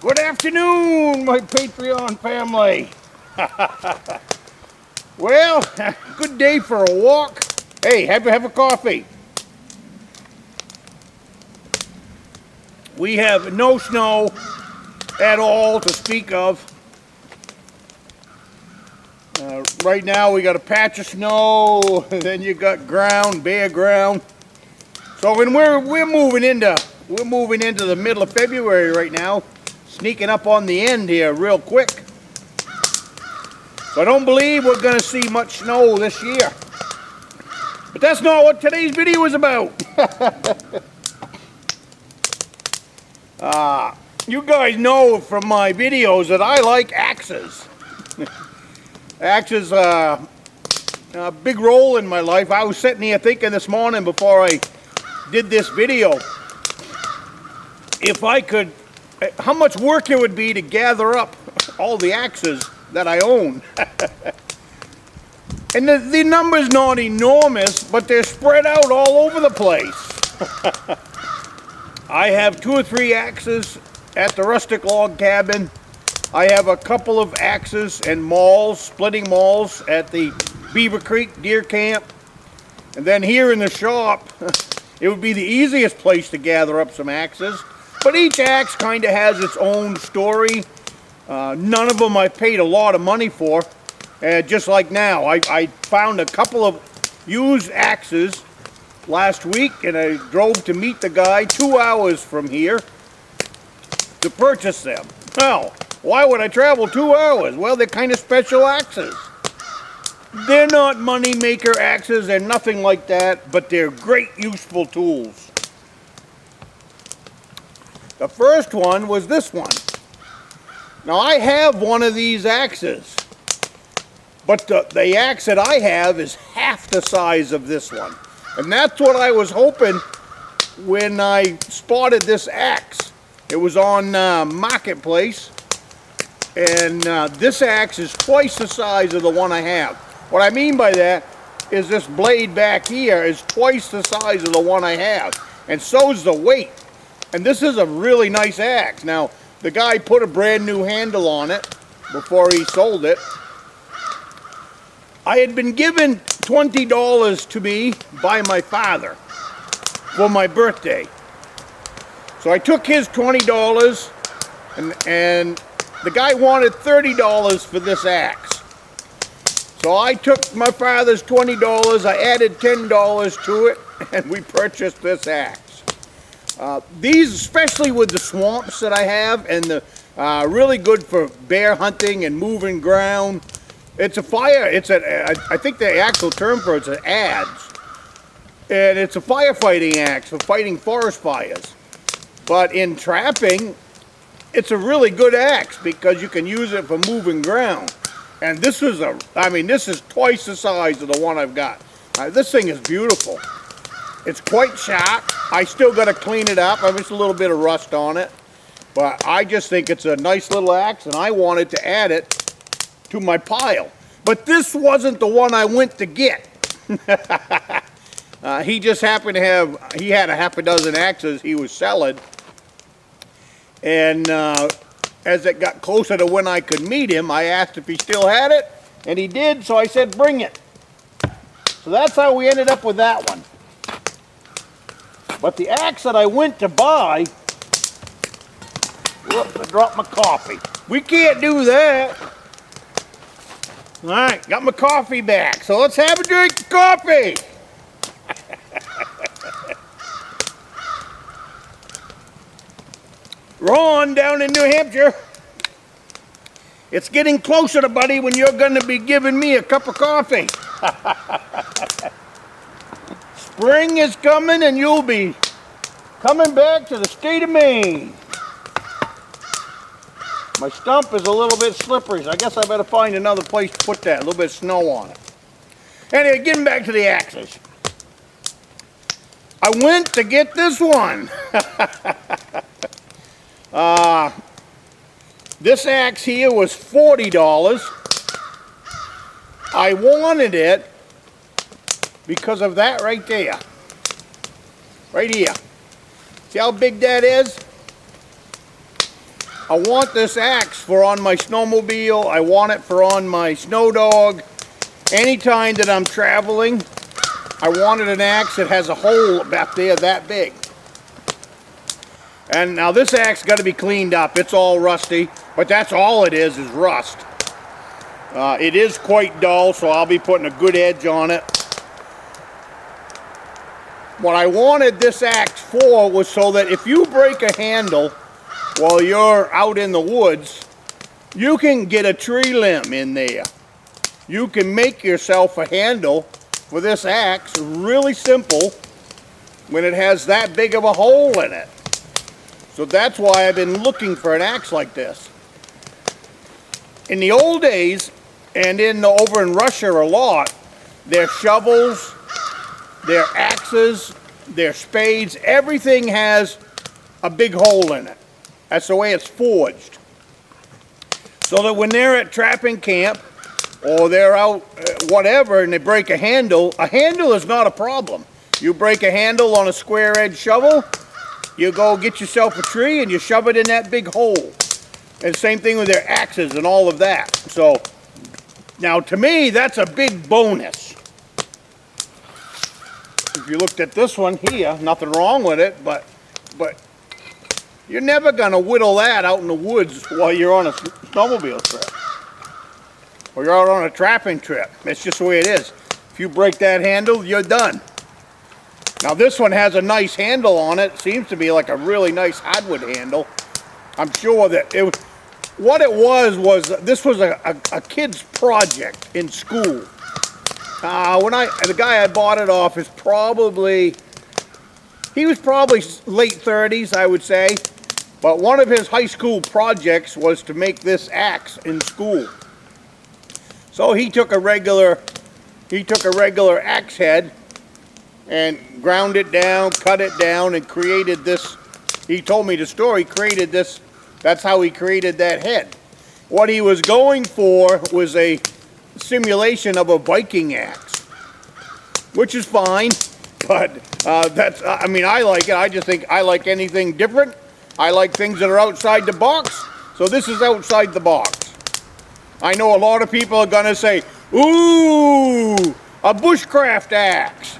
Good afternoon, my Patreon family. Well, good day for a walk. Hey, have a coffee. We have no snow at all to speak of. Right now we got a patch of snow, and then you got ground, bare ground. So when we're moving into the middle of February right now, sneaking up on the end here real quick. So I don't believe we're going to see much snow this year. But that's not what today's video is about. You guys know from my videos that I like axes. Axes a big role in my life. I was sitting here thinking this morning before I did this video, if I could, how much work it would be to gather up all the axes that I own. And the number's not enormous, but they're spread out all over the place. I have 2 or 3 axes at the Rustic log cabin. I have a couple of axes and mauls, splitting mauls at the Beaver Creek deer camp. And then here in the shop, it would be the easiest place to gather up some axes. But each axe kind of has its own story. None of them I paid a lot of money for. Just like now, I found a couple of used axes last week, and I drove to meet the guy 2 hours from here to purchase them. Well, why would I travel 2 hours? Well, they're kind of special axes. They're not money maker axes and nothing like that, but they're great useful tools. The first one was this one. Now I have one of these axes, but the axe that I have is half the size of this one. And that's what I was hoping when I spotted this axe. It was on Marketplace, and this axe is twice the size of the one I have. What I mean by that is this blade back here is twice the size of the one I have, and so's the weight. And this is a really nice axe. Now, the guy put a brand new handle on it before he sold it. I had been given $20 to me by my father for my birthday. So I took his $20, and the guy wanted $30 for this axe. So I took my father's $20, I added $10 to it, and we purchased this axe. These, especially with the swamps that I have, and the really good for bear hunting and moving ground. It's a fire, I think the actual term for it's an adze. And it's a firefighting axe for fighting forest fires. But in trapping, it's a really good axe because you can use it for moving ground. And this is this is twice the size of the one I've got. This thing is beautiful. It's quite sharp. I still got to clean it up. There's a little bit of rust on it. But I just think it's a nice little axe, and I wanted to add it to my pile. But this wasn't the one I went to get. He just happened to have, he had a half a dozen axes he was selling. And as it got closer to when I could meet him, I asked if he still had it, and he did, so I said, bring it. So that's how we ended up with that one. But the axe that I went to buy, whoops, I dropped my coffee. We can't do that. All right, got my coffee back, so let's have a drink of coffee. Ron down in New Hampshire, it's getting closer, buddy, when you're going to be giving me a cup of coffee. Spring is coming, and you'll be coming back to the state of Maine. My stump is a little bit slippery, so I guess I better find another place to put that, a little bit of snow on it. Anyway, getting back to the axes. I went to get this one. This axe here was $40. I wanted it because of that right there. Right here. See how big that is? I want this axe for on my snowmobile. I want it for on my snow dog. Anytime that I'm traveling, I wanted an axe that has a hole back there that big. And now this axe got to be cleaned up. It's all rusty, but that's all it is rust. It is quite dull, so I'll be putting a good edge on it. What I wanted this axe for was so that if you break a handle while you're out in the woods, you can get a tree limb in there. You can make yourself a handle for this axe, really simple, when it has that big of a hole in it. So that's why I've been looking for an axe like this. In the old days, and over in Russia a lot, their shovels, their axes, their spades, everything has a big hole in it. That's the way it's forged. So that when they're at trapping camp, or they're out whatever, and they break a handle is not a problem. You break a handle on a square edge shovel, you go get yourself a tree and you shove it in that big hole. And same thing with their axes and all of that. So now to me, that's a big bonus. If you looked at this one here, nothing wrong with it, but you're never gonna whittle that out in the woods while you're on a snowmobile trip. Or you're out on a trapping trip. It's just the way it is. If you break that handle, you're done. Now this one has a nice handle on it. Seems to be like a really nice hardwood handle. I'm sure that what it was this was a kid's project in school. The guy I bought it off is he was probably late 30s, I would say. But one of his high school projects was to make this axe in school. So he took a regular axe head and ground it down, cut it down, and created this. He told me the story, created this. That's how he created that head. What he was going for was a simulation of a Viking axe, which is fine, but I mean, I like it. I just think I like anything different. I like things that are outside the box, so this is outside the box. I know a lot of people are going to say, ooh, a bushcraft axe.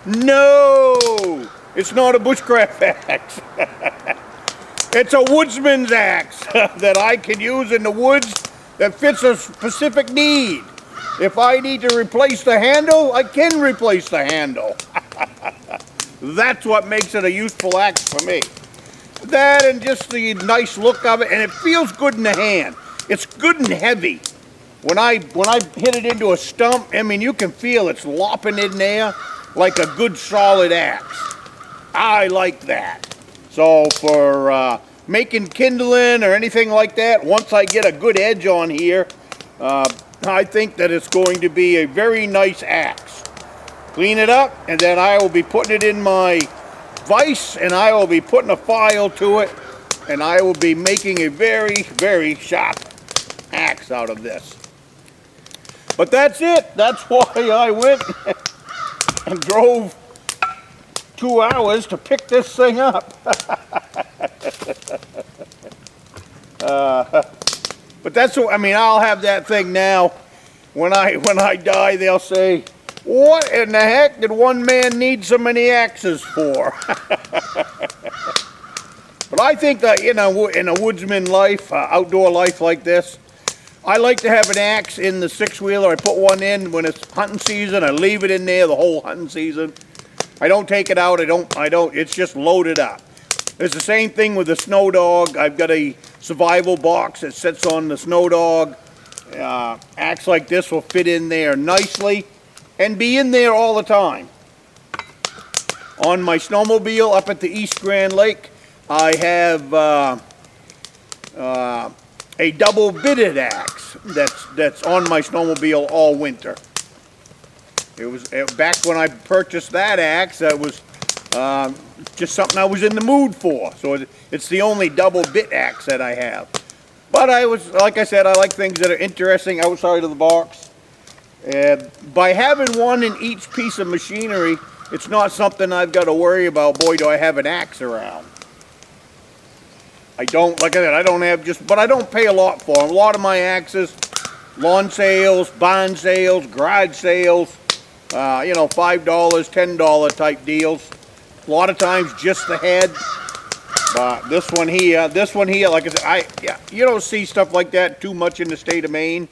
No, it's not a bushcraft axe. It's a woodsman's axe that I can use in the woods that fits a specific need. If I need to replace the handle, I can replace the handle. That's what makes it a useful axe for me. That and just the nice look of it, and it feels good in the hand. It's good and heavy. When I hit it into a stump, I mean, you can feel it's lopping in there like a good solid axe. I like that. So for making kindling or anything like that, once I get a good edge on here, I think that it's going to be a very nice axe. Clean it up, and then I will be putting it in my vise, and I will be putting a file to it, and I will be making a very, very sharp axe out of this. But that's it. That's why I went and drove 2 hours to pick this thing up. But that's what I mean. I'll have that thing now. When I die, they'll say, "What in the heck did one man need so many axes for?" But I think that in a woodsman life, outdoor life like this, I like to have an axe in the six-wheeler. I put one in when it's hunting season. I leave it in there the whole hunting season. I don't take it out. I don't. It's just loaded up. It's the same thing with the snow dog. I've got a survival box that sits on the snow dog. Axe like this will fit in there nicely and be in there all the time. On my snowmobile up at the East Grand Lake, I have a double bitted axe that's on my snowmobile all winter. It was back when I purchased that axe. That was just something I was in the mood for. So it's the only double bit axe that I have. But like I said, I like things that are interesting outside of the box. And by having one in each piece of machinery, it's not something I've got to worry about. Boy, do I have an axe around. I don't, like I said, I don't have just, but I don't pay a lot for them. A lot of my axes, lawn sales, barn sales, garage sales, you know, $5, $10 type deals. A lot of times just the head. But this one here, like I said, you don't see stuff like that too much in the state of Maine.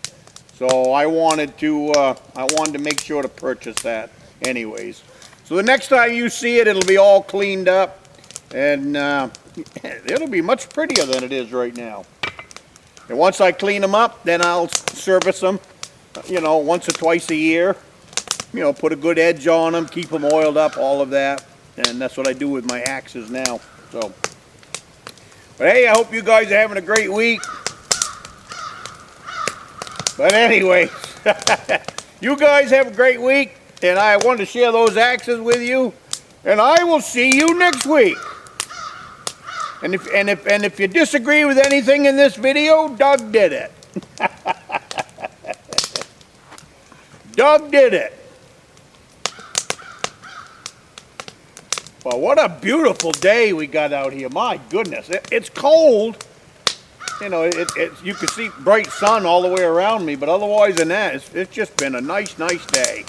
So I wanted to make sure to purchase that anyways. So the next time you see it, it'll be all cleaned up, and it'll be much prettier than it is right now. And once I clean them up, then I'll service them, you know, once or twice a year. You know, put a good edge on them, keep them oiled up, all of that. And that's what I do with my axes now. So, but hey, I hope you guys are having a great week. But anyway, you guys have a great week, and I wanted to share those axes with you. And I will see you next week. And if you disagree with anything in this video, Doug did it. Doug did it. Well, what a beautiful day we got out here. My goodness, it's cold. You know, you can see bright sun all the way around me, but otherwise than that, it's just been a nice day.